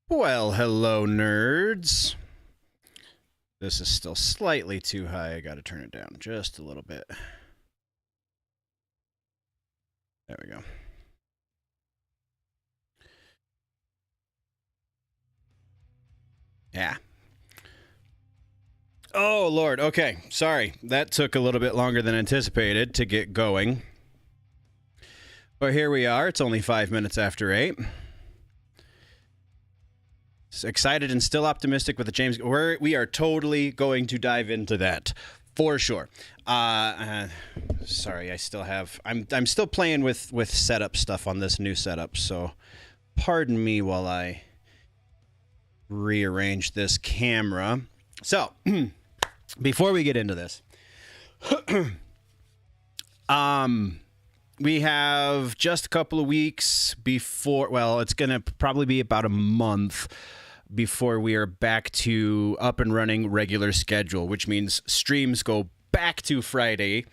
Well, hello, nerds. This is still slightly too high. I gotta turn it down just a little bit. There we go. Yeah. Oh, Lord. Okay. Sorry. That took a little bit longer than anticipated to get going. But here we are. It's only 5 minutes after 8. Excited and still optimistic with the James. We are totally going to dive into that for sure. Sorry, I still have. I'm still playing with setup stuff on this new setup, so pardon me while I rearrange this camera. So before we get into this, we have just a couple of weeks before. Well, it's gonna probably be about a month before we are back to up and running regular schedule, which means streams go back to Friday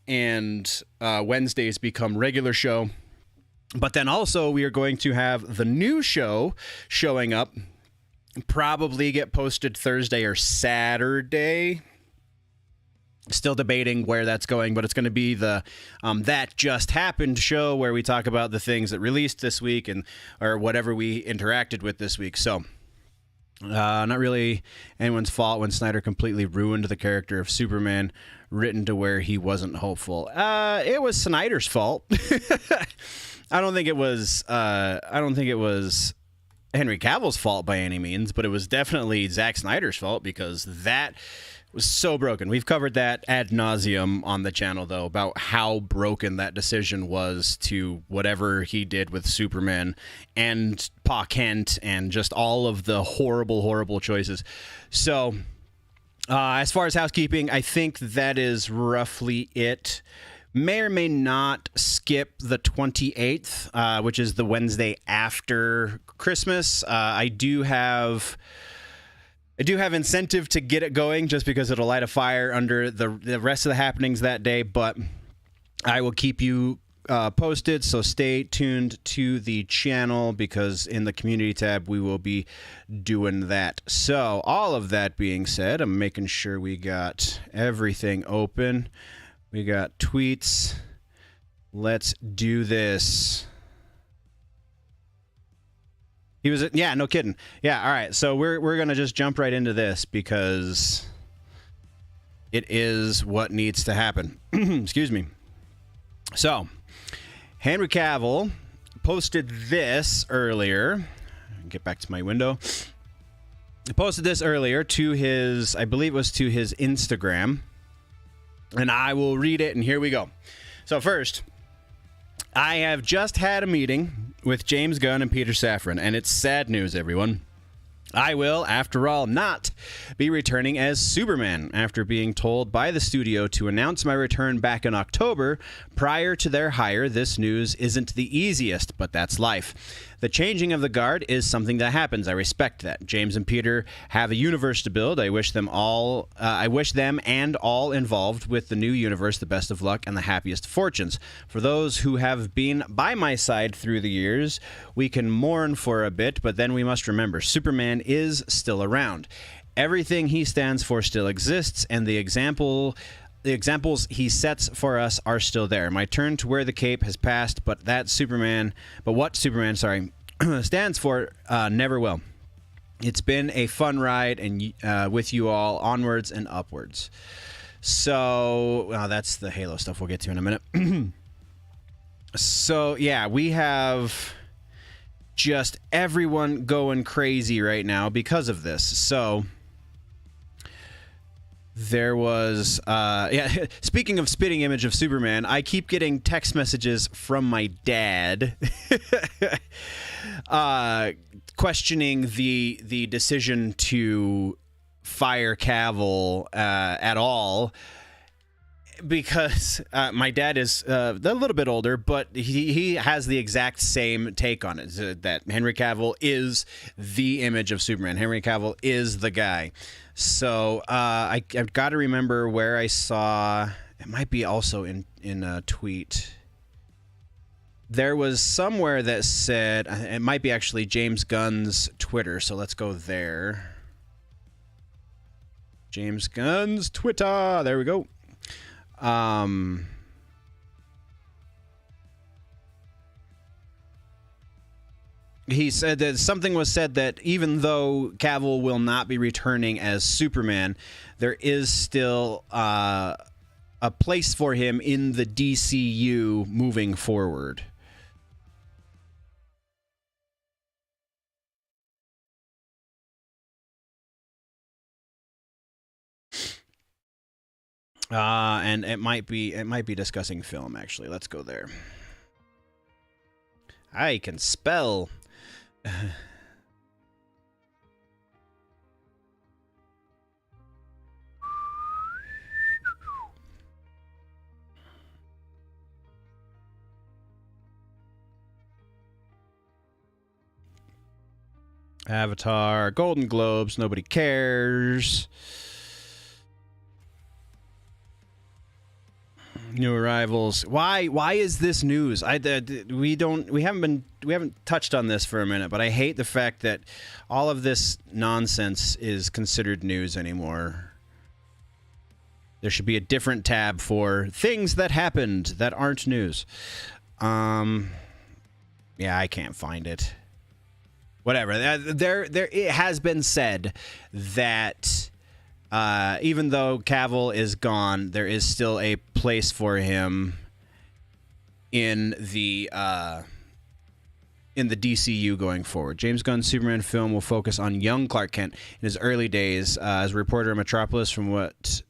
and Wednesdays become regular show. But then also we are going to have the new show showing up, probably get posted Thursday or Saturday. Still debating where that's going, but it's going to be the That Just Happened show where we talk about the things that released this week and or whatever we interacted with this week. So not really anyone's fault when Snyder completely ruined the character of Superman, written to where he wasn't hopeful. It was Snyder's fault. I don't think it was Henry Cavill's fault by any means, but it was definitely Zack Snyder's fault because that was so broken. We've covered that ad nauseum on the channel, though, about how broken that decision was to whatever he did with Superman and Pa Kent and just all of the horrible, horrible choices. So as far as housekeeping, I think that is roughly it. May or may not skip the 28th, which is the Wednesday after Christmas. I do have incentive to get it going just because it'll light a fire under the rest of the happenings that day, but I will keep you posted, so stay tuned to the channel because in the community tab we will be doing that. So all of that being said, I'm making sure we got everything open. We got tweets. Let's do this. He was, yeah, no kidding. Yeah, all right. So we're gonna just jump right into this because it is what needs to happen. Excuse me. So, Henry Cavill posted this earlier. Get back to my window. He posted this earlier to his, I believe it was to his Instagram, and I will read it. And here we go. So first, I have just had a meeting with James Gunn and Peter Safran, and it's sad news, everyone. I will, after all, not be returning as Superman after being told by the studio to announce my return back in October. Prior to their hire, this news isn't the easiest, but that's life. The changing of the guard is something that happens. I respect that. James and Peter have a universe to build. I wish them and all involved with the new universe the best of luck and the happiest fortunes. For those who have been by my side through the years, we can mourn for a bit, but then we must remember Superman is still around. Everything he stands for still exists, and the examples he sets for us are still there. My turn to wear the cape has passed, but what Superman stands for never will. It's been a fun ride, and with you all, onwards and upwards. So that's the Halo stuff we'll get to in a minute. So yeah, we have just everyone going crazy right now because of this. So there was, speaking of spitting image of Superman, I keep getting text messages from my dad questioning the decision to fire Cavill at all. Because my dad is a little bit older, but he has the exact same take on it, that Henry Cavill is the image of Superman. Henry Cavill is the guy. So I've got to remember where I saw, it might be also in a tweet. There was somewhere that said, it might be actually James Gunn's Twitter, so let's go there. James Gunn's Twitter. There we go. He said that something was said that even though Cavill will not be returning as Superman, there is still a place for him in the DCU moving forward. And it might be discussing film, actually. Let's go there. I can spell. Avatar, Golden Globes, nobody cares. New arrivals. Why is this news? We haven't touched on this for a minute, but I hate the fact that all of this nonsense is considered news anymore. There should be a different tab for things that happened that aren't news. Yeah, I can't find it. Whatever. There it has been said that even though Cavill is gone, there is still a place for him in the DCU going forward. James Gunn's Superman film will focus on young Clark Kent in his early days as a reporter in Metropolis from what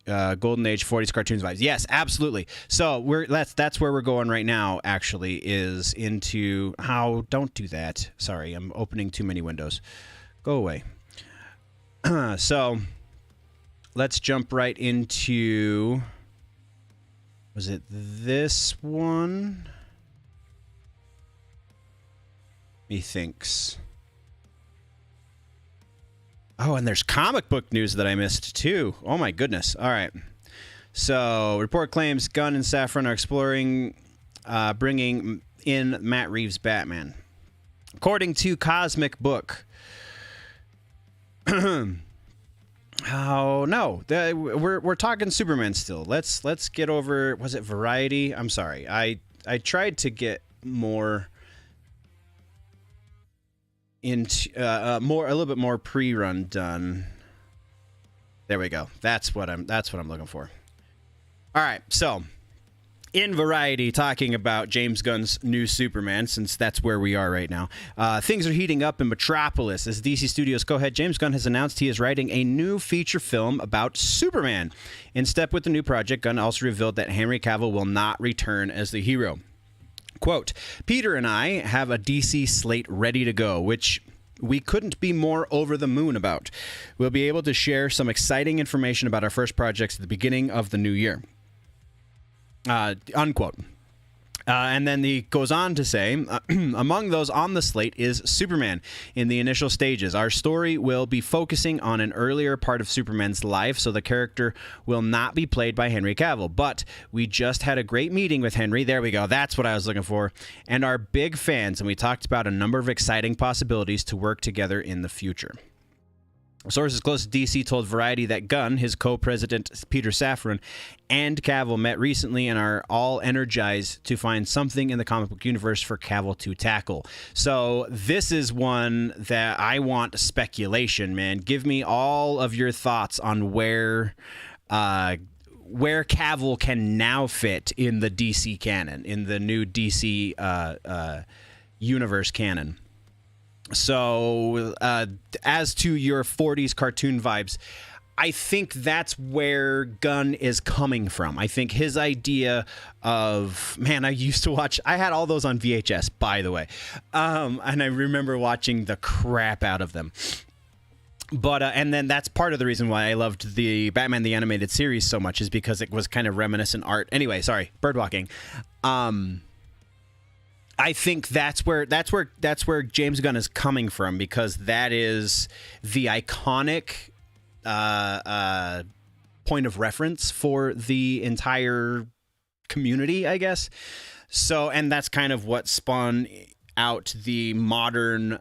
Golden Age 40s cartoons vibes. Yes, absolutely. So that's where we're going right now, actually, is into how... Don't do that. Sorry, I'm opening too many windows. Go away. So... Let's jump right into, was it this one? Methinks. Oh, and there's comic book news that I missed too. Oh my goodness. All right. So, report claims Gunn and Safran are exploring bringing in Matt Reeves' Batman. According to Cosmic Book. Oh no, we're talking Superman still. Let's get over. Was it Variety? I'm sorry. I tried to get more into a little bit more pre-run done. There we go. That's what I'm looking for. All right, so in Variety, talking about James Gunn's new Superman, since that's where we are right now. Things are heating up in Metropolis as DC Studios co-head James Gunn has announced he is writing a new feature film about Superman. In step with the new project, Gunn also revealed that Henry Cavill will not return as the hero. Quote, Peter and I have a DC slate ready to go, which we couldn't be more over the moon about. We'll be able to share some exciting information about our first projects at the beginning of the new year. Unquote. And then he goes on to say, among those on the slate is Superman. In the initial stages, our story will be focusing on an earlier part of Superman's life, so the character will not be played by Henry Cavill. But we just had a great meeting with Henry. There we go. That's what I was looking for. And are big fans, and we talked about a number of exciting possibilities to work together in the future. Sources close to DC told Variety that Gunn, his co-president Peter Safran, and Cavill met recently and are all energized to find something in the comic book universe for Cavill to tackle. So this is one that I want speculation, man. Give me all of your thoughts on where Cavill can now fit in the DC canon, in the new DC universe canon. So, as to your 40s cartoon vibes, I think that's where Gunn is coming from. I think his idea of, man, I used to watch, I had all those on VHS, by the way. And I remember watching the crap out of them. But, and then that's part of the reason why I loved the Batman the Animated Series so much, is because it was kind of reminiscent art. Anyway, sorry, birdwalking. I think that's where James Gunn is coming from, because that is the iconic point of reference for the entire community, I guess. So, and that's kind of what spun out the modern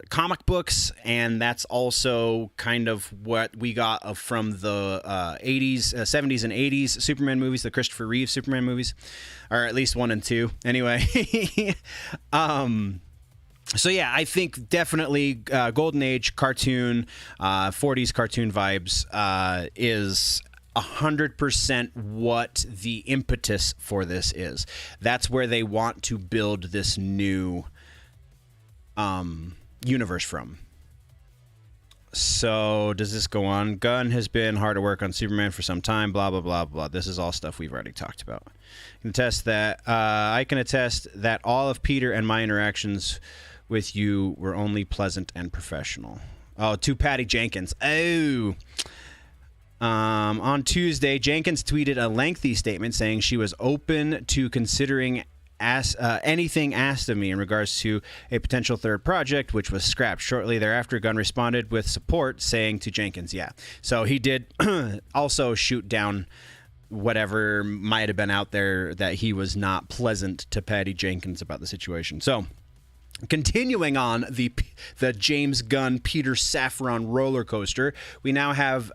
comic books, and that's also kind of what we got from the 80s, 70s, and 80s Superman movies, the Christopher Reeve Superman movies, or at least 1 and 2, anyway. So yeah, I think definitely Golden Age cartoon, 40s cartoon vibes is 100% what the impetus for this is. That's where they want to build this new universe from. So does this go on? Gunn has been hard at work on Superman for some time, blah, blah, blah, blah. This is all stuff we've already talked about. I can attest that all of Peter and my interactions with you were only pleasant and professional. Oh, to Patty Jenkins. Oh. On Tuesday, Jenkins tweeted a lengthy statement saying she was open to considering anything asked of me in regards to a potential third project, which was scrapped. Shortly thereafter, Gunn responded with support, saying to Jenkins, yeah. So he did also shoot down whatever might have been out there that he was not pleasant to Patty Jenkins about the situation. So continuing on the James Gunn Peter Safran roller coaster, we now have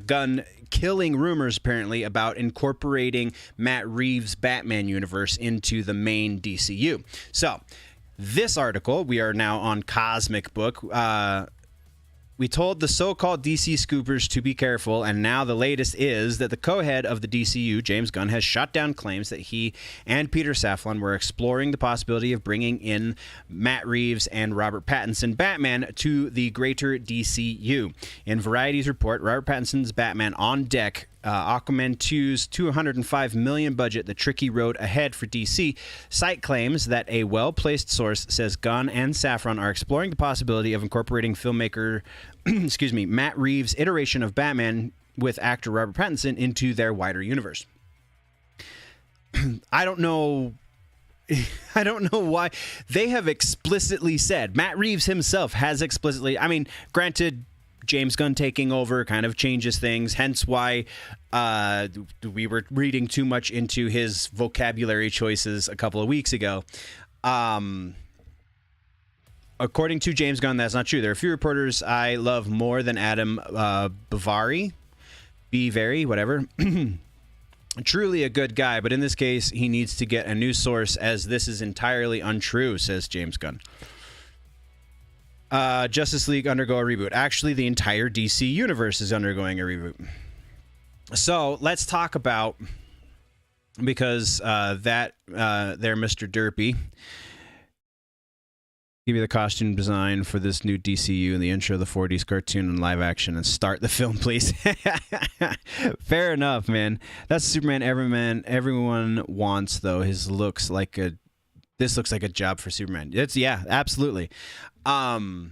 Gunn killing rumors apparently about incorporating Matt Reeves' Batman universe into the main DCU. So this article, we are now on Cosmic Book. We told the so-called DC scoopers to be careful, and now the latest is that the co-head of the DCU, James Gunn, has shut down claims that he and Peter Safran were exploring the possibility of bringing in Matt Reeves and Robert Pattinson Batman to the greater DCU. In Variety's report, Robert Pattinson's Batman on deck, Aquaman 2's $205 million budget, the tricky road ahead for DC. Site claims that a well-placed source says Gunn and Safran are exploring the possibility of incorporating filmmaker Matt Reeves' iteration of Batman with actor Robert Pattinson into their wider universe. I don't know why. They have explicitly said, Matt Reeves himself has explicitly, I mean, granted, James Gunn taking over kind of changes things, hence why we were reading too much into his vocabulary choices a couple of weeks ago. According to James Gunn, that's not true. There are a few reporters I love more than Adam Bavary, whatever. Truly a good guy, but in this case, he needs to get a new source, as this is entirely untrue, says James Gunn. Justice League undergo a reboot. Actually, the entire DC universe is undergoing a reboot. So let's talk about, because there, Mr. Derpy, give me the costume design for this new DCU and the intro of the 40s cartoon and live action, and start the film, please. Fair enough, man. That's Superman everyone wants, though. This looks like a job for Superman. Yeah, absolutely. So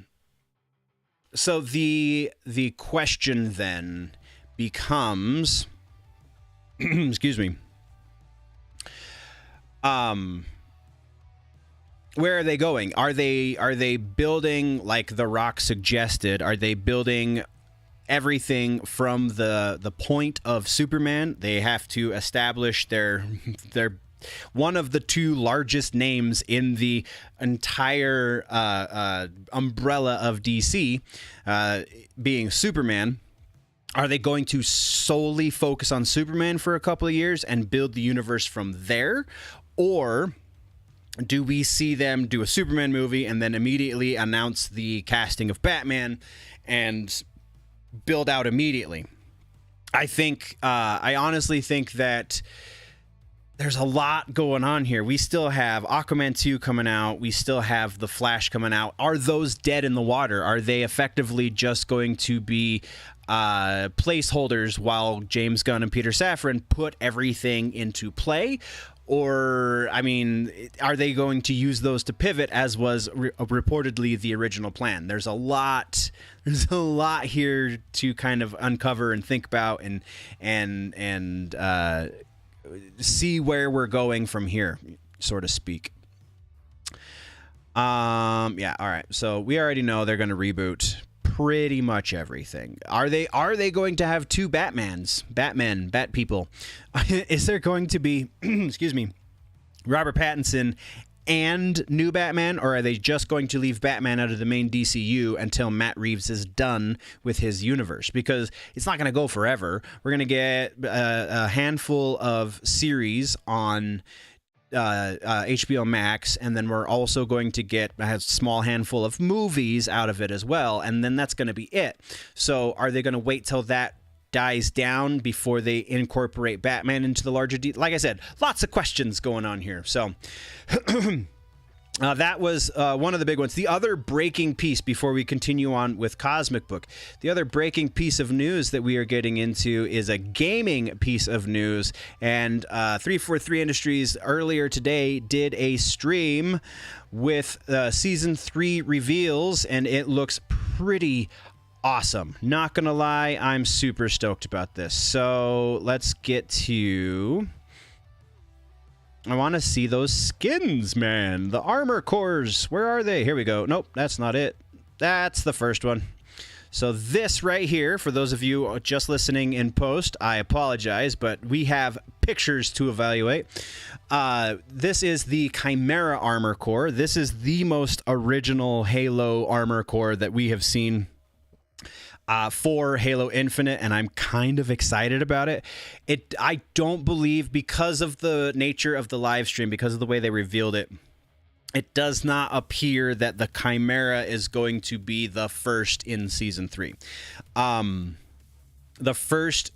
the question then becomes, excuse me, where are they going? Are they building, like The Rock suggested? Are they building everything from the point of Superman? They have to establish their one of the two largest names in the entire umbrella of DC, being Superman. Are they going to solely focus on Superman for a couple of years and build the universe from there? Or do we see them do a Superman movie and then immediately announce the casting of Batman and build out immediately? I honestly think that there's a lot going on here. We still have Aquaman 2 coming out. We still have The Flash coming out. Are those dead in the water? Are they effectively just going to be placeholders while James Gunn and Peter Safran put everything into play? Or, I mean, are they going to use those to pivot, as was reportedly the original plan? There's a lot here to kind of uncover and think about and see where we're going from here, so to speak. Yeah, all right. So we already know they're going to reboot pretty much everything. Are they going to have two Bat people? Is there going to be excuse me, Robert Pattinson and new Batman, or are they just going to leave Batman out of the main DCU until Matt Reeves is done with his universe? Because it's not going to go forever. We're going to get a handful of series on HBO Max, and then we're also going to get a small handful of movies out of it as well, and then that's going to be it. So are they going to wait till that dies down before they incorporate Batman into the larger like I said, lots of questions going on here. So that was one of the big ones. The other breaking piece, before we continue on with Cosmic Book, the other breaking piece of news that we are getting into is a gaming piece of news. And 343 Industries earlier today did a stream with Season 3 reveals, and it looks pretty awesome. Not gonna lie, I'm super stoked about this. So let's get to... I want to see those skins, man. The armor cores. Where are they? Here we go. Nope, that's not it. That's the first one. So this right here, for those of you just listening in post, I apologize, but we have pictures to evaluate. This is the Chimera armor core. This is the most original Halo armor core that we have seen for Halo Infinite, and I'm kind of excited about it. I don't believe, because of the nature of the live stream, because of the way they revealed it, it does not appear that the Chimera is going to be the first in Season 3. The first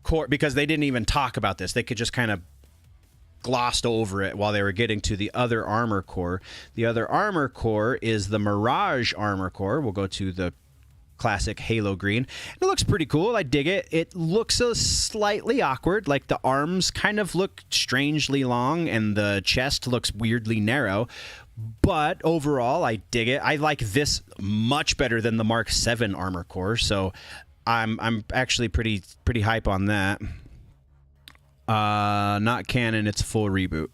core, because they didn't even talk about this. They could just kind of glossed over it while they were getting to the other armor core. The other armor core is the Mirage armor core. We'll go to the classic Halo green. It looks pretty cool. I dig it. It looks slightly awkward. Like the arms kind of look strangely long and the chest looks weirdly narrow. But overall, I dig it. I like this much better than the Mark 7 armor core. So I'm actually pretty hype on that. Not canon. It's a full reboot.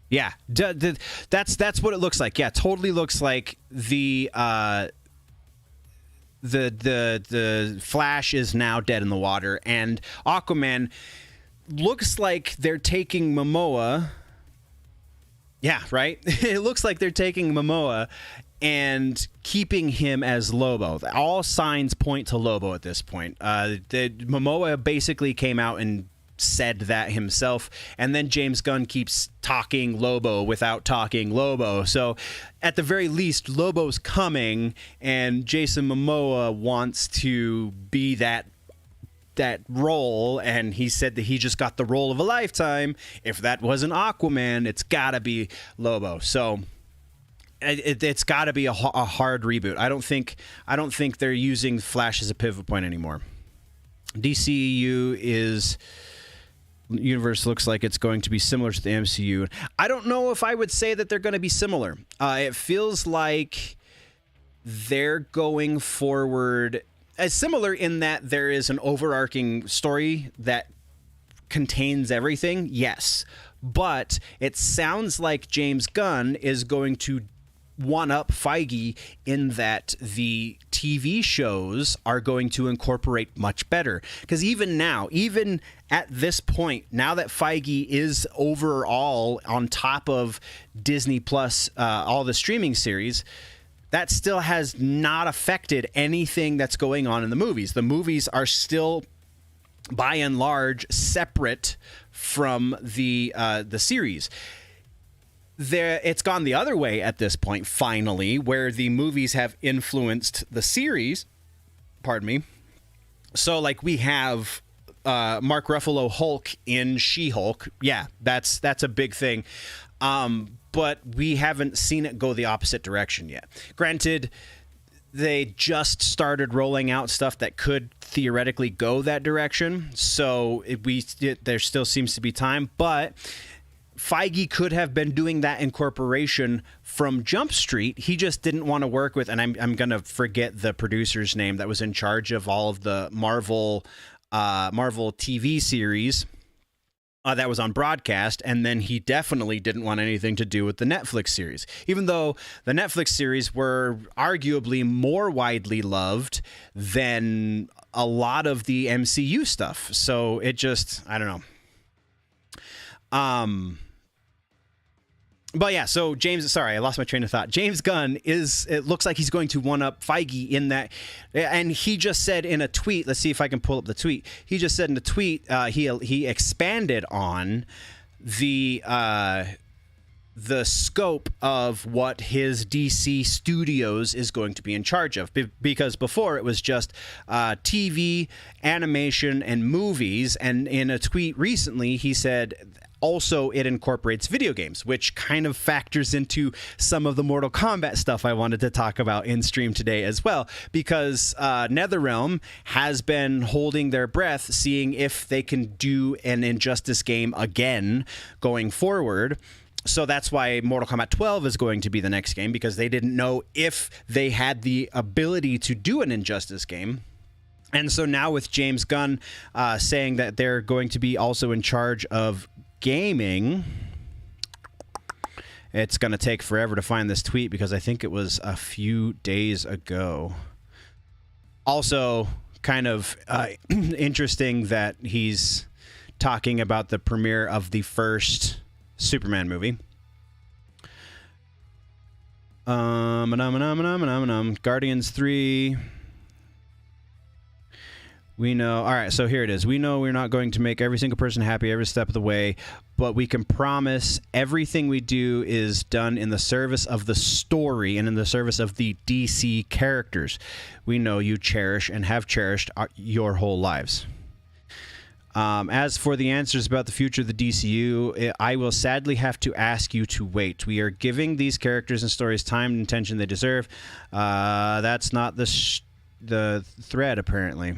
Yeah, that's what it looks like. Yeah, totally looks like the Flash is now dead in the water, and Aquaman looks like they're taking Momoa. Yeah, right? It looks like they're taking Momoa and keeping him as Lobo. All signs point to Lobo at this point. Momoa basically came out and said that himself, and then James Gunn keeps talking Lobo without talking Lobo. So at the very least, Lobo's coming, and Jason Momoa wants to be that role, and he said that he just got the role of a lifetime. If that wasn't Aquaman, it's gotta be Lobo. So it's got to be a hard reboot. I don't think they're using Flash as a pivot point anymore. DCU universe looks like it's going to be similar to the MCU. I don't know if I would say that they're going to be similar. It feels like they're going forward as similar in that there is an overarching story that contains everything. Yes, but it sounds like James Gunn is going to one up Feige in that the TV shows are going to incorporate much better. Because even now, even at this point, now that Feige is overall on top of Disney Plus, all the streaming series, that still has not affected anything that's going on in the movies. The movies are still, by and large, separate from the series. It's gone the other way at this point, finally, where the movies have influenced the series. Pardon me. So, like, we have Mark Ruffalo Hulk in She-Hulk. Yeah, that's a big thing. But we haven't seen it go the opposite direction yet. Granted, they just started rolling out stuff that could theoretically go that direction. So there still seems to be time, but Feige could have been doing that incorporation from Jump Street. He just didn't want to work with, and I'm going to forget the producer's name that was in charge of all of the Marvel TV series that was on broadcast, and then he definitely didn't want anything to do with the Netflix series, even though the Netflix series were arguably more widely loved than a lot of the MCU stuff. So it just, I don't know. But yeah, so James, sorry, I lost my train of thought. James Gunn it looks like he's going to one up Feige in that, and he just said in a tweet, let's see if I can pull up the tweet. He just said in a tweet, he expanded on the scope of what his DC Studios is going to be in charge of, because before it was just TV, animation, and movies. And in a tweet recently, he said also it incorporates video games, which kind of factors into some of the Mortal Kombat stuff I wanted to talk about in stream today as well, because NetherRealm has been holding their breath, seeing if they can do an Injustice game again going forward. So that's why Mortal Kombat 12 is going to be the next game, because they didn't know if they had the ability to do an Injustice game. And so now with James Gunn saying that they're going to be also in charge of gaming, it's going to take forever to find this tweet because I think it was a few days ago. Also, kind of interesting that he's talking about the premiere of the first Superman movie. Guardians 3. We know. All right, so here it is. We know we're not going to make every single person happy every step of the way, but we can promise everything we do is done in the service of the story and in the service of the DC characters we know you cherish and have cherished your whole lives. As for the answers about the future of the DCU, I will sadly have to ask you to wait. We are giving these characters and stories time and attention they deserve. That's not the thread, apparently.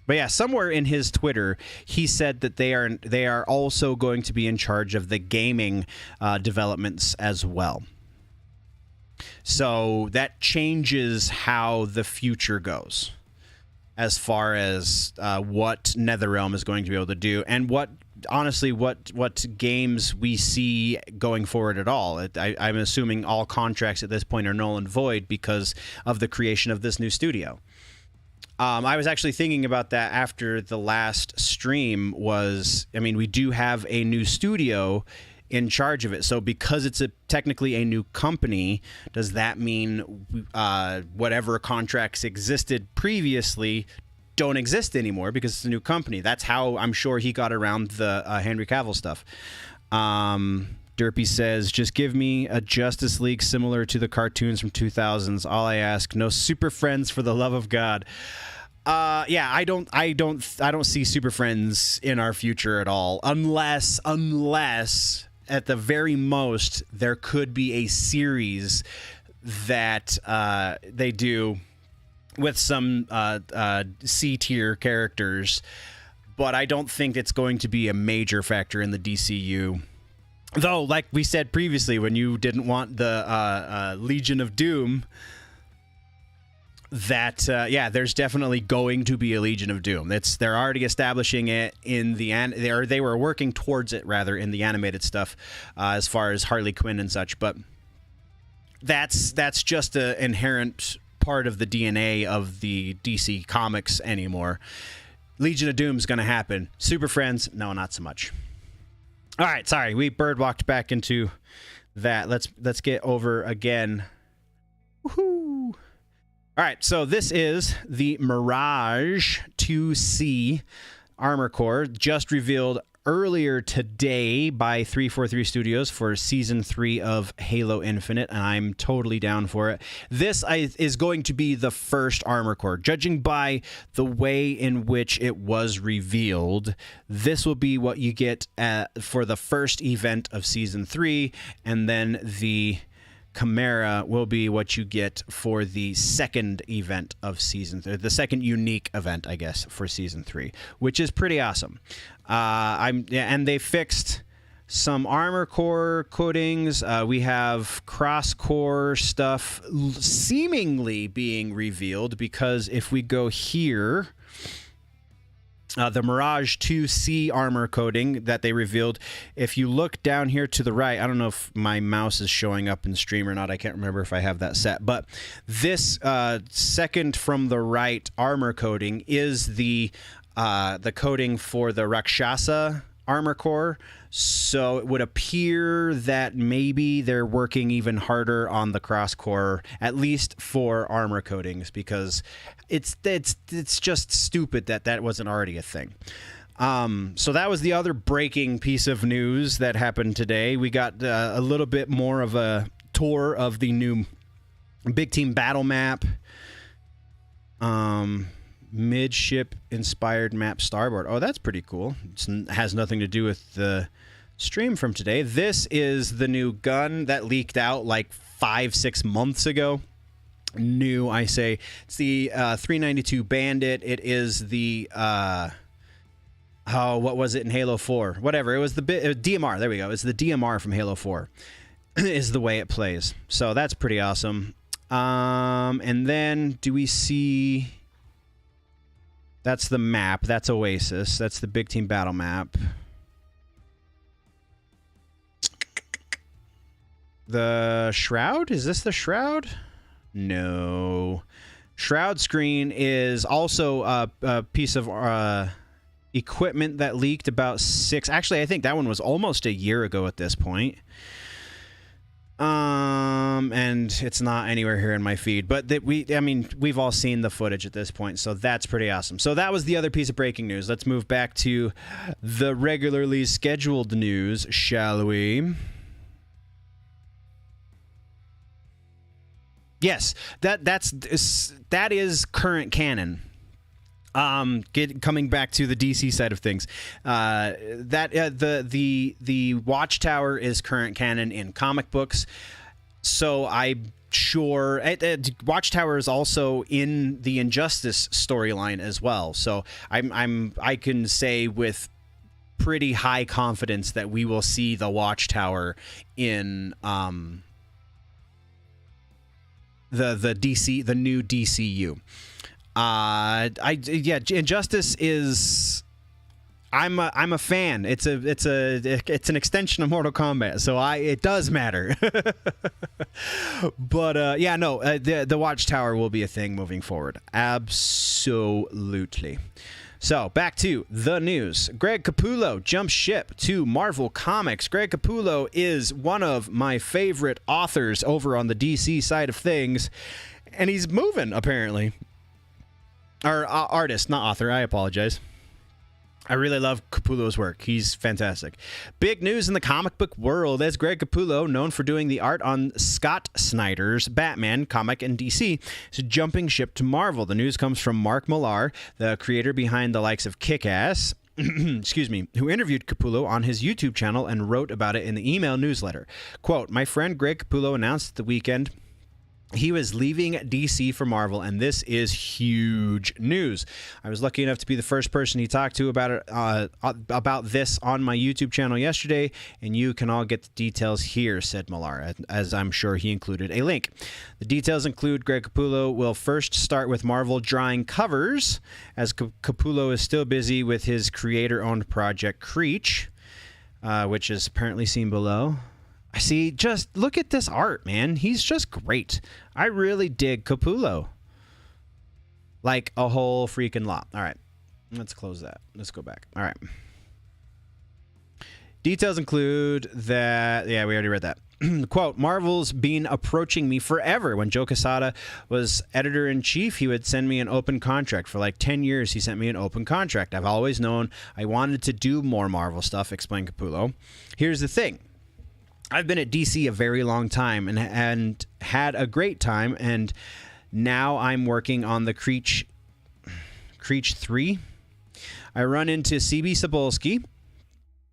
But yeah, somewhere in his Twitter, he said that they are also going to be in charge of the gaming developments as well. So that changes how the future goes, as far as what NetherRealm is going to be able to do, and what games we see going forward at all. I'm assuming all contracts at this point are null and void because of the creation of this new studio. I was actually thinking about that after the last stream. We do have a new studio in charge of it. So because it's technically a new company, does that mean whatever contracts existed previously don't exist anymore because it's a new company? That's how I'm sure he got around the Henry Cavill stuff. Derpy says, just give me a Justice League similar to the cartoons from 2000s. All I ask, no Super Friends for the love of God. Yeah, I don't see Super Friends in our future at all, unless at the very most there could be a series that they do with some C tier characters, but I don't think it's going to be a major factor in the DCU. Though, like we said previously, when you didn't want the Legion of Doom, that there's definitely going to be a Legion of Doom. They're already establishing it in the they were working towards it rather in the animated stuff, as far as Harley Quinn and such. But that's just an inherent part of the DNA of the DC comics anymore. Legion of Doom's going to happen. Super Friends, no, not so much. All right, sorry, we birdwalked back into that. Let's get over again. Woohoo! All right, so this is the Mirage 2C Armor Core, just revealed earlier today by 343 Studios for Season 3 of Halo Infinite, and I'm totally down for it. This is going to be the first Armor Core. Judging by the way in which it was revealed, this will be what you get for the first event of Season 3, and then the Chimera will be what you get for the second event of Season 3, the second unique event, I guess, for Season 3, which is pretty awesome. And they fixed some armor core coatings. We have cross core stuff seemingly being revealed, because if we go here, the Mirage 2C armor coating that they revealed, if you look down here to the right, I don't know if my mouse is showing up in stream or not. I can't remember if I have that set. But this second from the right armor coating is the coating for the Rakshasa Armor Core, so it would appear that maybe they're working even harder on the cross core, at least for armor coatings, because it's just stupid that wasn't already a thing. So that was the other breaking piece of news that happened today. We got a little bit more of a tour of the new Big Team Battle map. Midship inspired map starboard. Oh, that's pretty cool. It has nothing to do with the stream from today. This is the new gun that leaked out like 5-6 months ago. New, I say. It's the 392 Bandit. It is the what was it in Halo 4? Whatever. It was the DMR. There we go. It's the DMR from Halo 4 is the way it plays. So that's pretty awesome. And then do we see... That's the map. That's Oasis. That's the Big Team Battle map. The Shroud? Is this the Shroud? No. Shroud screen is also a piece of equipment that leaked about 6... Actually, I think that one was almost a year ago at this point. And it's not anywhere here in my feed, but we've all seen the footage at this point, so that's pretty awesome. So that was the other piece of breaking news. Let's move back to the regularly scheduled news, shall we? Yes, that is current canon. Coming back to the DC side of things, the Watchtower is current canon in comic books, so I'm sure Watchtower is also in the Injustice storyline as well. So I can say with pretty high confidence that we will see the Watchtower in the new DCU. Injustice is... I'm a fan. It's an extension of Mortal Kombat, so it does matter. But the Watchtower will be a thing moving forward. Absolutely. So, back to the news. Greg Capullo jumps ship to Marvel Comics. Greg Capullo is one of my favorite authors over on the DC side of things, and he's moving, apparently. Or artist, not author. I apologize. I really love Capullo's work. He's fantastic. Big news in the comic book world as Greg Capullo, known for doing the art on Scott Snyder's Batman comic in DC, is jumping ship to Marvel. The news comes from Mark Millar, the creator behind the likes of Kick-Ass, excuse me, who interviewed Capullo on his YouTube channel and wrote about it in the email newsletter. Quote, "My friend Greg Capullo announced the weekend he was leaving DC for Marvel, and this is huge news. I was lucky enough to be the first person he talked to about this on my YouTube channel yesterday, and you can all get the details here," said Millar, as I'm sure he included a link. The details include Greg Capullo will first start with Marvel drawing covers, as Capullo is still busy with his creator-owned project Creech, which is apparently seen below. See, just look at this art, man. He's just great. I really dig Capullo. Like a whole freaking lot. All right. Let's close that. Let's go back. All right. Details include that... Yeah, we already read that. Quote, "Marvel's been approaching me forever. When Joe Quesada was editor-in-chief, he would send me an open contract. For like 10 years, he sent me an open contract. I've always known I wanted to do more Marvel stuff," explained Capullo. Here's the thing. I've been at DC a very long time and had a great time, and now I'm working on the Creech 3. I run into CB Cebulski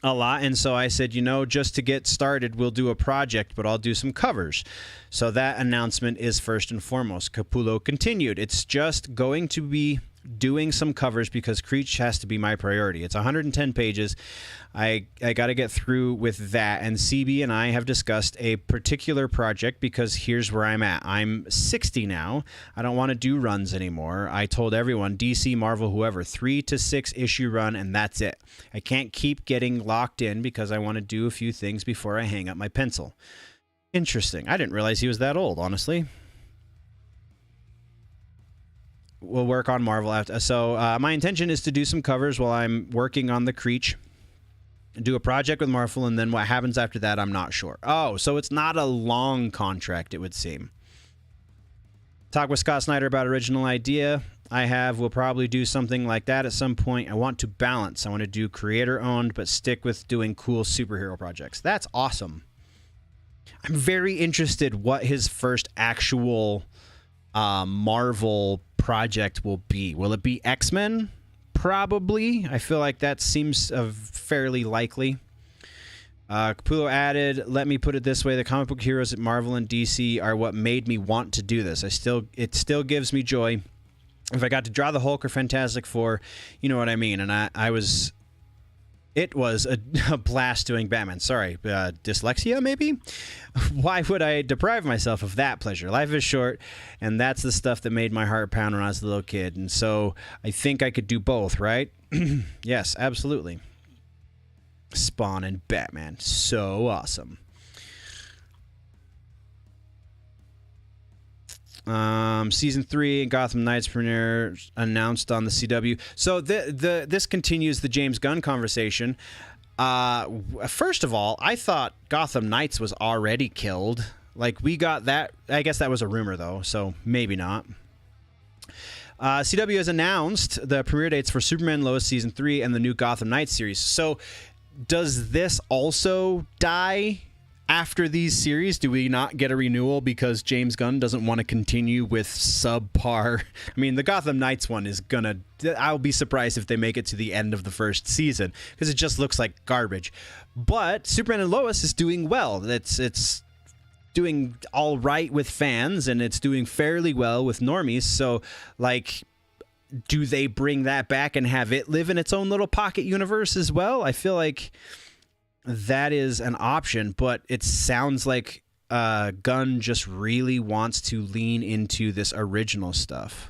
a lot, and so I said, just to get started, we'll do a project, but I'll do some covers. So that announcement is first and foremost. Capullo continued, "It's just going to be doing some covers because Creech has to be my priority. It's 110 pages. I got to get through with that, and CB and I have discussed a particular project because here's where I'm at. I'm 60 now. I don't want to do runs anymore. I told everyone, DC, Marvel, whoever, 3 to 6 issue run, and that's it. I can't keep getting locked in because I want to do a few things before I hang up my pencil." Interesting. I didn't realize he was that old, honestly. We'll work on Marvel after. So my intention is to do some covers while I'm working on the Creech do a project with Marvel, and then what happens after that, I'm not sure. Oh, so it's not a long contract, it would seem. Talk with Scott Snyder about original idea. We'll probably do something like that at some point. I want to balance. I want to do creator-owned, but stick with doing cool superhero projects. That's awesome. I'm very interested what his first actual Marvel project will be. Will it be X-Men? Probably. I feel like that seems fairly likely. Capullo added, let me put it this way, the comic book heroes at Marvel and DC are what made me want to do this. It still gives me joy. If I got to draw the Hulk or Fantastic Four, you know what I mean. And it was a blast doing Batman. Sorry, dyslexia maybe? Why would I deprive myself of that pleasure? Life is short, and that's the stuff that made my heart pound when I was a little kid. And so I think I could do both, right? Yes, absolutely. Spawn and Batman. So awesome. Season 3 Gotham Knights premiere announced on the CW. So this continues the James Gunn conversation. First of all, I thought Gotham Knights was already killed. Like, we got that. I guess that was a rumor, though, so maybe not. CW has announced the premiere dates for Superman Lois Season 3 and the new Gotham Knights series. So does this also die after these series? Do we not get a renewal because James Gunn doesn't want to continue with subpar? I mean, the Gotham Knights one is gonna... I'll be surprised if they make it to the end of the first season because it just looks like garbage. But Superman and Lois is doing well. It's doing all right with fans, and it's doing fairly well with normies. So, like, do they bring that back and have it live in its own little pocket universe as well? I feel like that is an option, but it sounds like Gunn just really wants to lean into this original stuff.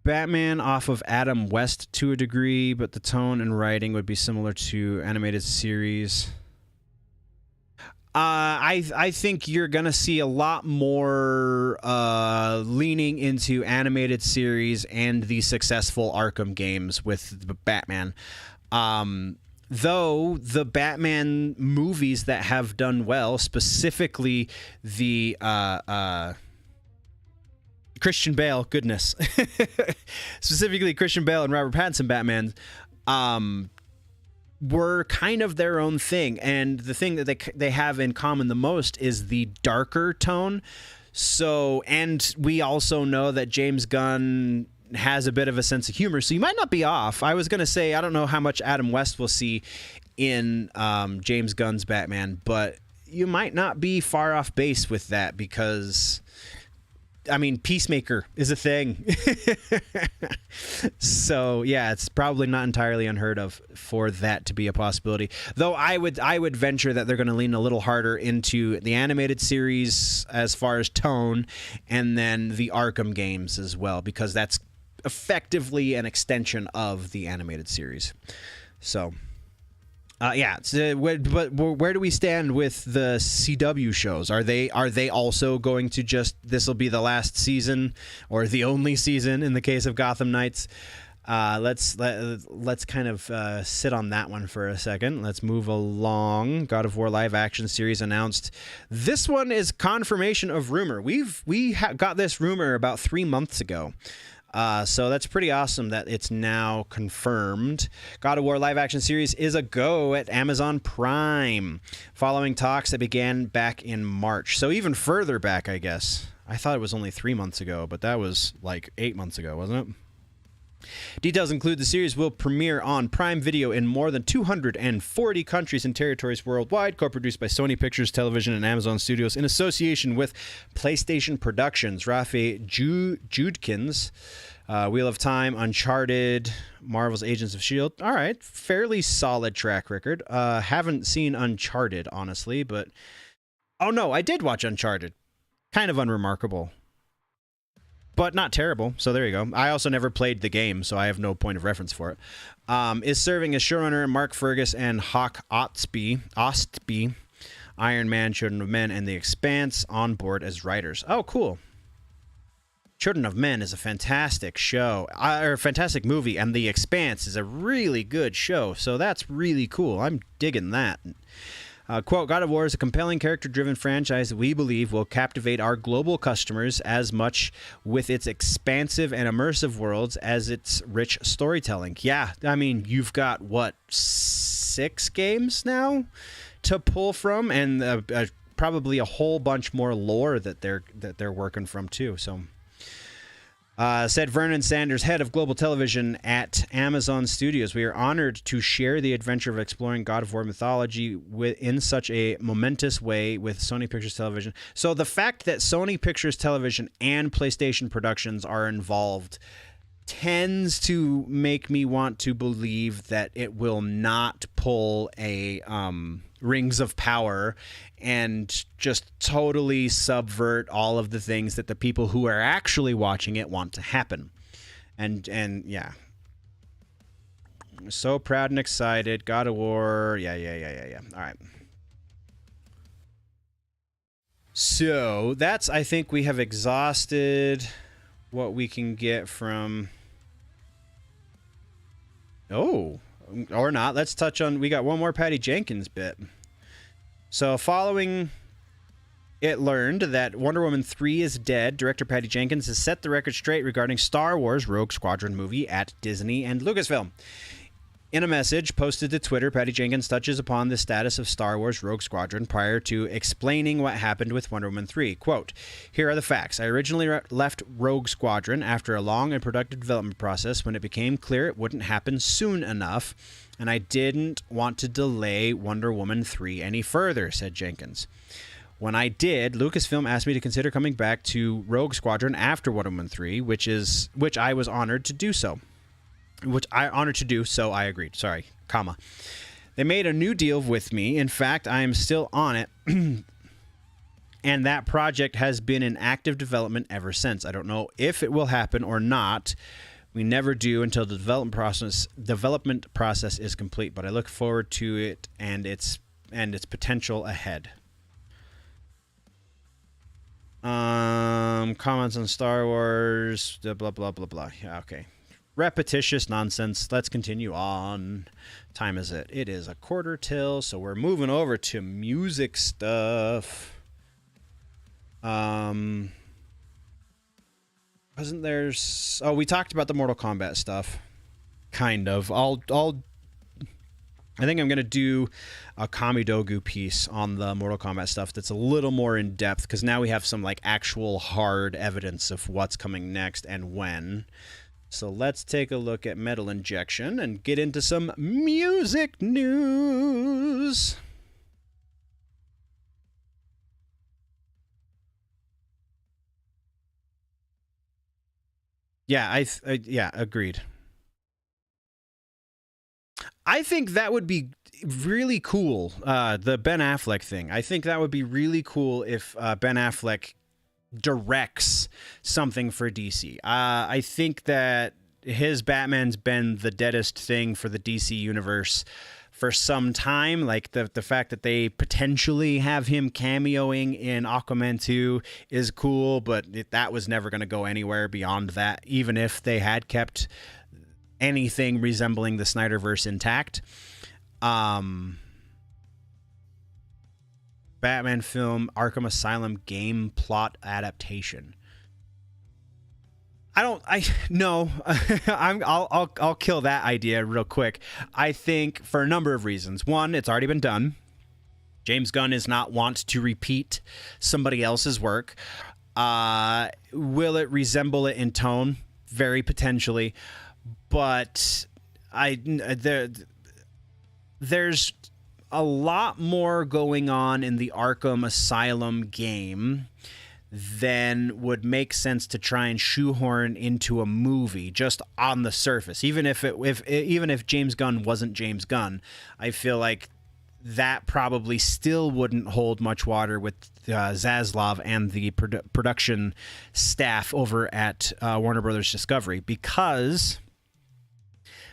Batman off of Adam West to a degree, but the tone and writing would be similar to animated series. I think you're going to see a lot more leaning into animated series and the successful Arkham games with Batman. Though the Batman movies that have done well, specifically the Christian Bale, goodness. Specifically Christian Bale and Robert Pattinson Batman, were kind of their own thing. And the thing that they have in common the most is the darker tone. So, and we also know that James Gunn has a bit of a sense of humor, so you might not be off. I was going to say, I don't know how much Adam West will see in James Gunn's Batman, but you might not be far off base with that because... I mean, Peacemaker is a thing. So, yeah, it's probably not entirely unheard of for that to be a possibility. Though I would venture that they're going to lean a little harder into the animated series as far as tone, and then the Arkham games as well, because that's effectively an extension of the animated series. So... yeah, but where do we stand with the CW shows? Are they also going to just, this will be the last season or the only season in the case of Gotham Knights? Let's kind of sit on that one for a second. Let's move along. God of War live action series announced. This one is confirmation of rumor. We got this rumor about 3 months ago. So that's pretty awesome that it's now confirmed. God of War live action series is a go at Amazon Prime, following talks that began back in March. So even further back, I guess. I thought it was only 3 months ago, but that was like 8 months ago, wasn't it? Details include the series will premiere on Prime Video in more than 240 countries and territories worldwide, co-produced by Sony Pictures Television and Amazon Studios in association with PlayStation Productions. Rafe Judkins, Wheel of Time, Uncharted, Marvel's Agents of S.H.I.E.L.D. All right, fairly solid track record. Haven't seen Uncharted, honestly, but... Oh, no, I did watch Uncharted. Kind of unremarkable. But not terrible, so there you go. I also never played the game, so I have no point of reference for it. Is serving as showrunner Mark Fergus and Hawk Ostby Iron Man, Children of Men, and The Expanse on board as writers. Oh, cool. Children of Men is a fantastic show, or a fantastic movie, and The Expanse is a really good show, so that's really cool. I'm digging that. Quote, God of War is a compelling character-driven franchise that we believe will captivate our global customers as much with its expansive and immersive worlds as its rich storytelling. Yeah, I mean, you've got, what, 6 games now to pull from, and probably a whole bunch more lore that they're working from, too, so... said Vernon Sanders, head of global television at Amazon Studios. We are honored to share the adventure of exploring God of War mythology in such a momentous way with Sony Pictures Television. So the fact that Sony Pictures Television and PlayStation Productions are involved tends to make me want to believe that it will not pull a Rings of Power and just totally subvert all of the things that the people who are actually watching it want to happen. And yeah. So proud and excited. God of War. Yeah. All right. So that's, I think we have exhausted what we can get from... Oh, or not. Let's touch on... We got one more Patty Jenkins bit. So following it learned that Wonder Woman 3 is dead, director Patty Jenkins has set the record straight regarding Star Wars Rogue Squadron movie at Disney and Lucasfilm. In a message posted to Twitter, Patty Jenkins touches upon the status of Star Wars Rogue Squadron prior to explaining what happened with Wonder Woman 3. Quote, here are the facts. I originally left Rogue Squadron after a long and productive development process when it became clear it wouldn't happen soon enough, and I didn't want to delay Wonder Woman 3 any further, said Jenkins. When I did, Lucasfilm asked me to consider coming back to Rogue Squadron after Wonder Woman 3, which I was honored to do so. I agreed. Sorry, comma. They made a new deal with me. In fact, I am still on it. And that project has been in active development ever since. I don't know if it will happen or not. We never do until the development process is complete, but I look forward to it and its potential ahead. Comments on Star Wars, blah blah blah blah. Yeah, okay. Repetitious nonsense. Let's continue on. Time is it? It is 1:15, so we're moving over to music stuff. Wasn't there? Oh, we talked about the Mortal Kombat stuff. Kind of. I think I'm gonna do a Kamidogu piece on the Mortal Kombat stuff that's a little more in depth because now we have some like actual hard evidence of what's coming next and when. So let's take a look at Metal Injection and get into some music news. Yeah, yeah, agreed. I think that would be really cool, the Ben Affleck thing. I think that would be really cool if Ben Affleck directs something for DC. I think that his Batman's been the deadest thing for the DC universe for some time. Like the fact that they potentially have him cameoing in Aquaman 2 is cool, but that was never going to go anywhere beyond that, even if they had kept anything resembling the Snyderverse intact. Batman film Arkham Asylum game plot adaptation. I'll kill that idea real quick. I think for a number of reasons. One, it's already been done. James Gunn is not want to repeat somebody else's work. Will it resemble it in tone? Very potentially. But there's a lot more going on in the Arkham Asylum game than would make sense to try and shoehorn into a movie just on the surface. Even if James Gunn wasn't James Gunn, I feel like that probably still wouldn't hold much water with Zaslav and the production staff over at Warner Brothers Discovery, because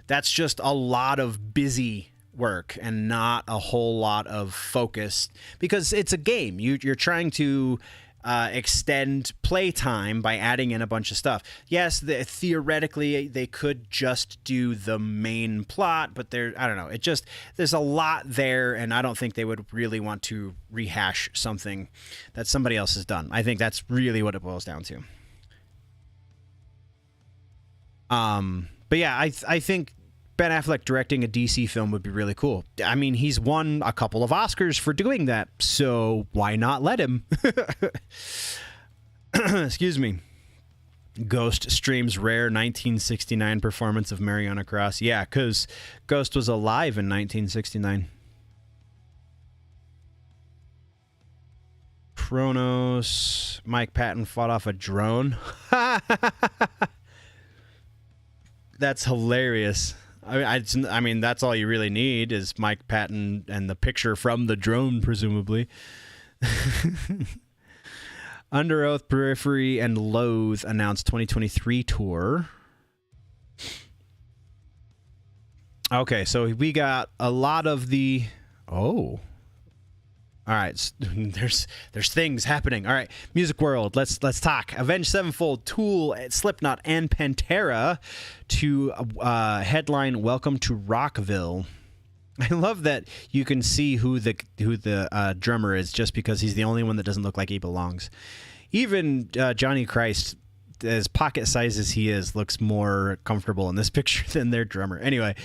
that's just a lot of busy work and not a whole lot of focus, because it's a game. You're trying to extend playtime by adding in a bunch of stuff. Yes, theoretically they could just do the main plot, but I don't know. There's a lot there, and I don't think they would really want to rehash something that somebody else has done. I think that's really what it boils down to. But yeah, I think Ben Affleck directing a DC film would be really cool. I mean, he's won a couple of Oscars for doing that, so why not let him? Excuse me. Ghost streams rare 1969 performance of Mariana Cross. Yeah, because Ghost was alive in 1969. Kronos. Mike Patton fought off a drone. That's hilarious. I mean, that's all you really need is Mike Patton and the picture from the drone, presumably. Under Oath, Periphery, and Loathe announced 2023 tour. Okay, so we got a lot of the... Oh. All right, there's things happening. All right, Music World, let's talk. Avenged Sevenfold, Tool, Slipknot, and Pantera to headline Welcome to Rockville. I love that you can see who the drummer is just because he's the only one that doesn't look like he belongs. Even Johnny Christ, as pocket size as he is, looks more comfortable in this picture than their drummer. Anyway.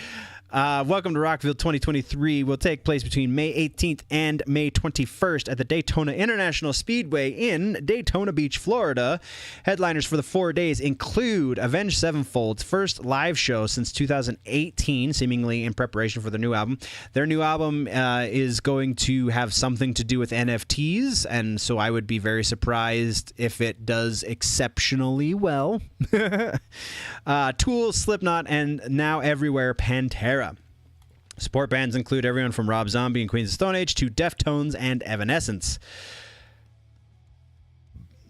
Welcome to Rockville 2023 will take place between May 18th and May 21st at the Daytona International Speedway in Daytona Beach, Florida. Headliners for the 4 days include Avenged Sevenfold's first live show since 2018, seemingly in preparation for their new album. Their new album is going to have something to do with NFTs, and so I would be very surprised if it does exceptionally well. Tool, Slipknot, and now everywhere Pantera. Support bands include everyone from Rob Zombie and Queens of Stone Age to Deftones and Evanescence.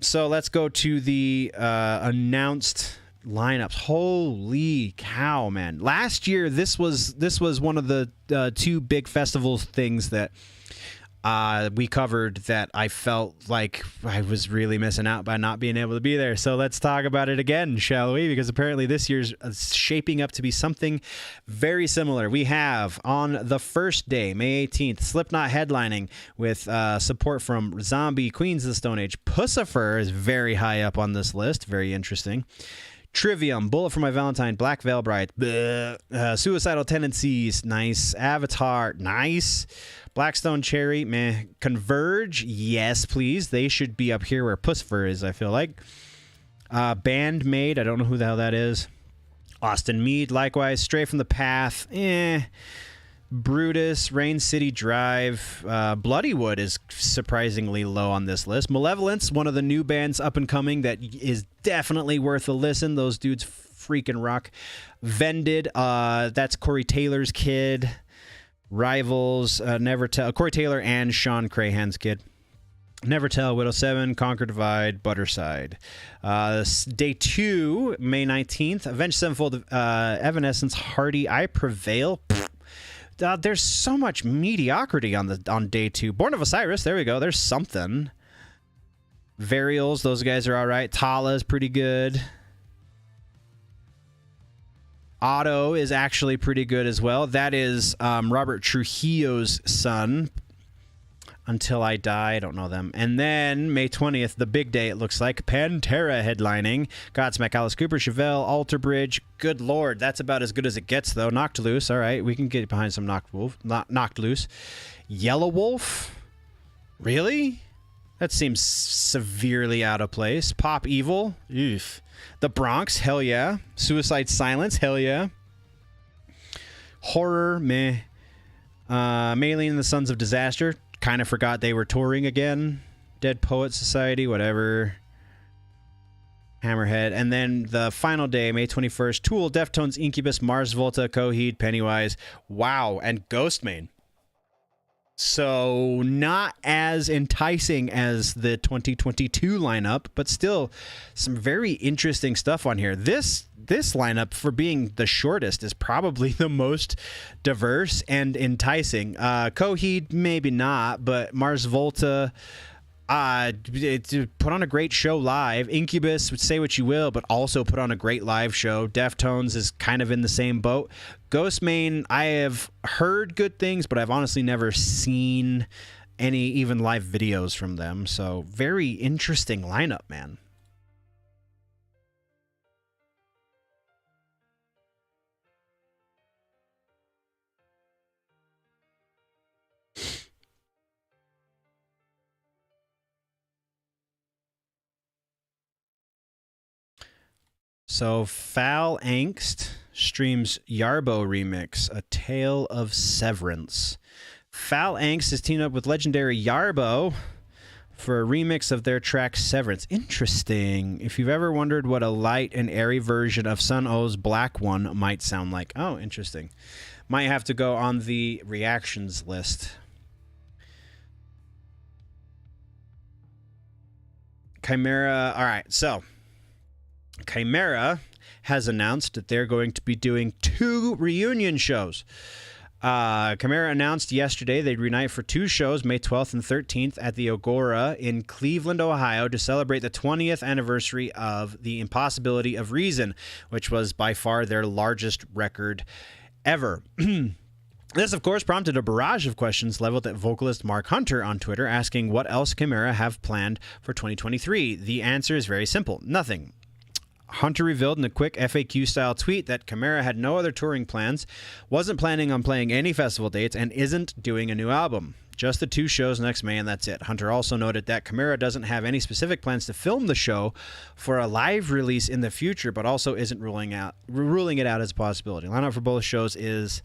So let's go to the announced lineups. Holy cow, man! Last year, this was one of the two big festival things that we covered that I felt like I was really missing out by not being able to be there. So let's talk about it again, shall we? Because apparently this year's shaping up to be something very similar. We have on the first day, May 18th, Slipknot headlining with support from Zombie, Queens of the Stone Age. Pussifer is very high up on this list. Very interesting. Trivium, Bullet for My Valentine, Black Veil Bride, Suicidal Tendencies, nice. Avatar, nice. Blackstone Cherry, meh. Converge, yes, please. They should be up here where Pussifer is, I feel like. Bandmaid, I don't know who the hell that is. Austin Mead, likewise. Stray from the Path, eh. Brutus, Rain City Drive, Bloodywood is surprisingly low on this list. Malevolence, one of the new bands up and coming that is definitely worth a listen. Those dudes freaking rock. Vended, that's Corey Taylor's kid. Rivals, Never Tell, Corey Taylor and Sean Crahan's kid. Never Tell, Widow 7, Conquer Divide, Butterside. Day 2, May 19th, Avenged Sevenfold, Evanescence, Hardy, I Prevail. There's so much mediocrity on day 2. Born of Osiris, there we go. There's something. Varials, those guys are all right. Tala's pretty good. Otto is actually pretty good as well. That is Robert Trujillo's son. Until I Die, I don't know them. And then May 20th, the big day, it looks like. Pantera headlining. Godsmack, Alice Cooper, Chevelle, Alter Bridge. Good lord, that's about as good as it gets, though. Knocked Loose, all right. We can get behind some Knocked Loose. Yellow Wolf? Really? That seems severely out of place. Pop Evil? Oof. The Bronx? Hell yeah. Suicide Silence? Hell yeah. Horror? Meh. Maylene and the Sons of Disaster? Kind of forgot they were touring again. Dead Poet Society, whatever. Hammerhead. And then the final day, May 21st, Tool, Deftones, Incubus, Mars Volta, Coheed, Pennywise. Wow. And Ghostmain. So not as enticing as the 2022 lineup, but still some very interesting stuff on here. This lineup, for being the shortest, is probably the most diverse and enticing. Coheed, maybe not, but Mars Volta put on a great show live. Incubus, say what you will, but also put on a great live show. Deftones is kind of in the same boat. Ghostmain, I have heard good things, but I've honestly never seen any even live videos from them. So very interesting lineup, man. So Foul Angst streams Yarbo remix, A Tale of Severance. Foul Angst has teamed up with legendary Yarbo for a remix of their track Severance. Interesting. If you've ever wondered what a light and airy version of Sun O's Black One might sound like. Oh, interesting. Might have to go on the reactions list. Chimera. All right, so Chimera has announced that they're going to be doing 2 reunion shows. Chimera announced yesterday they'd reunite for 2 shows, May 12th and 13th, at the Agora in Cleveland, Ohio, to celebrate the 20th anniversary of The Impossibility of Reason, which was by far their largest record ever. This, of course, prompted a barrage of questions leveled at vocalist Mark Hunter on Twitter, asking what else Chimera have planned for 2023. The answer is very simple: nothing. Hunter revealed in a quick FAQ-style tweet that Chimera had no other touring plans, wasn't planning on playing any festival dates, and isn't doing a new album. Just the 2 shows next May, and that's it. Hunter also noted that Chimera doesn't have any specific plans to film the show for a live release in the future, but also isn't ruling it out as a possibility. Lineup for both shows is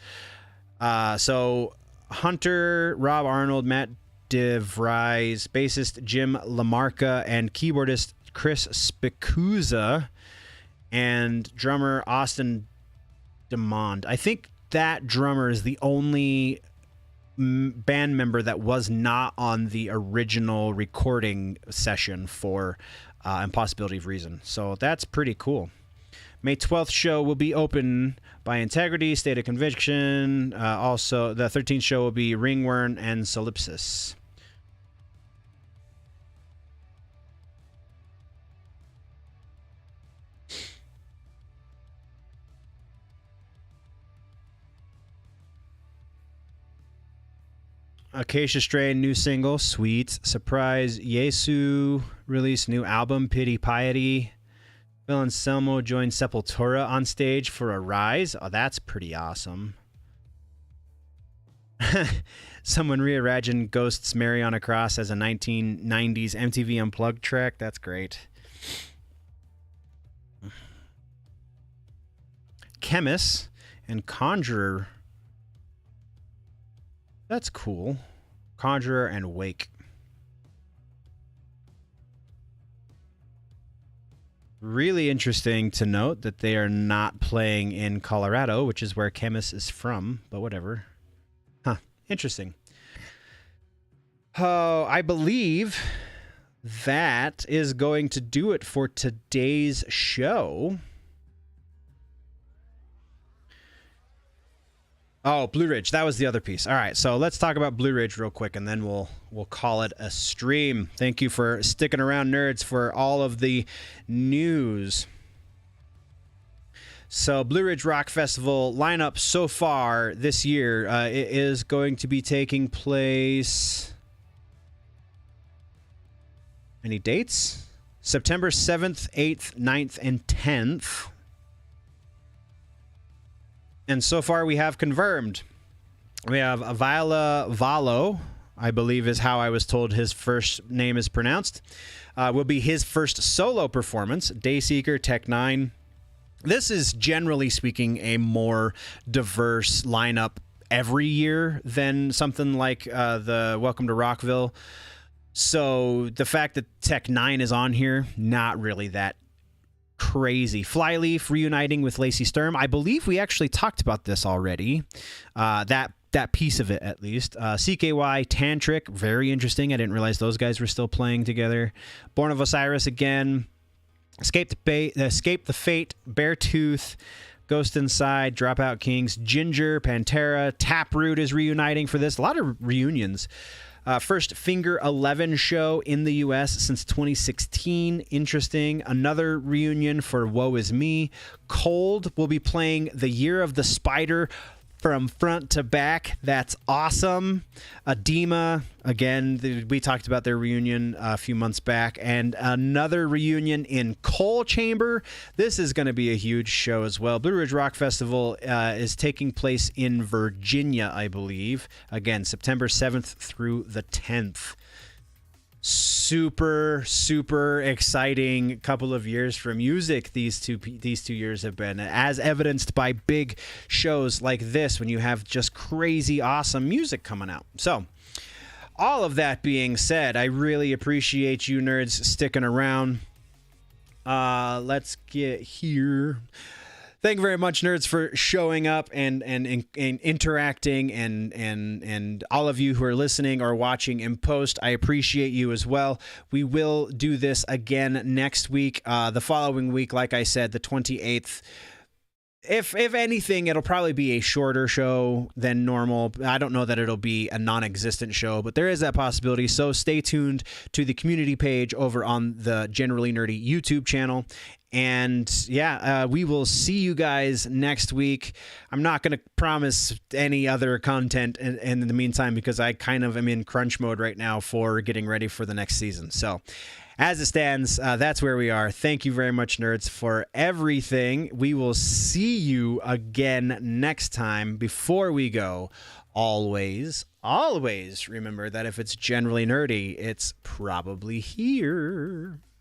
so Hunter, Rob Arnold, Matt DeVries, bassist Jim LaMarca, and keyboardist Chris Spicuzza, and drummer Austin DeMond. I think that drummer is the only band member that was not on the original recording session for Impossibility of Reason. So that's pretty cool. May 12th show will be Open by Integrity, State of Conviction. Also, the 13th show will be Ringworm and Solipsis. Acacia Strain, new single, Sweet. Surprise, Yesu released new album, Pity Piety. Phil Anselmo joined Sepultura on stage for a Rise. Oh, that's pretty awesome. Someone reimagined Ghost's Mary on a Cross as a 1990s MTV Unplugged track. That's great. Chemist and Conjurer. That's cool. Conjurer and Wake. Really interesting to note that they are not playing in Colorado, which is where Chemist is from, but whatever. Huh. Interesting. Oh, I believe that is going to do it for today's show. Oh, Blue Ridge. That was the other piece. All right, so let's talk about Blue Ridge real quick, and then we'll call it a stream. Thank you for sticking around, nerds, for all of the news. So Blue Ridge Rock Festival lineup so far this year, it is going to be taking place... Any dates? September 7th, 8th, 9th, and 10th. And so far we have confirmed. We have Viola Valo, I believe is how I was told his first name is pronounced. Will be his first solo performance. Dayseeker, Tech 9. This is, generally speaking, a more diverse lineup every year than something like the Welcome to Rockville. So the fact that Tech 9 is on here, not really that crazy. Flyleaf reuniting with Lacey Sturm. I believe we actually talked about this already. That that piece of it at least. CKY, Tantric, very interesting. I didn't realize those guys were still playing together. Born of Osiris again. Escape the Fate, Beartooth, Ghost Inside, Dropout Kings, Ginger, Pantera, Taproot is reuniting for this. A lot of reunions. First Finger 11 show in the U.S. since 2016. Interesting. Another reunion for Woe Is Me. Cold will be playing The Year of the Spider from front to back. That's awesome. Edema, again, we talked about their reunion a few months back, and another reunion in Coal Chamber. This is going to be a huge show as well. Blue Ridge Rock Festival is taking place in Virginia, I believe. Again, September 7th through the 10th. Super exciting couple of years for music these two years have been, as evidenced by big shows like this when you have just crazy awesome music coming out. So all of that being said, I really appreciate you nerds sticking around. Let's get here. Thank you very much, nerds, for showing up and interacting, and all of you who are listening or watching in post. I appreciate you as well. We will do this again next week. The following week, like I said, the 28th. If anything, it'll probably be a shorter show than normal. I don't know that it'll be a non-existent show, but there is that possibility. So stay tuned to the community page over on the Generally Nerdy YouTube channel. And yeah, we will see you guys next week. I'm not going to promise any other content in the meantime, because I kind of am in crunch mode right now for getting ready for the next season. So as it stands, that's where we are. Thank you very much, nerds, for everything. We will see you again next time. Before we go, always remember that if it's generally nerdy, it's probably here.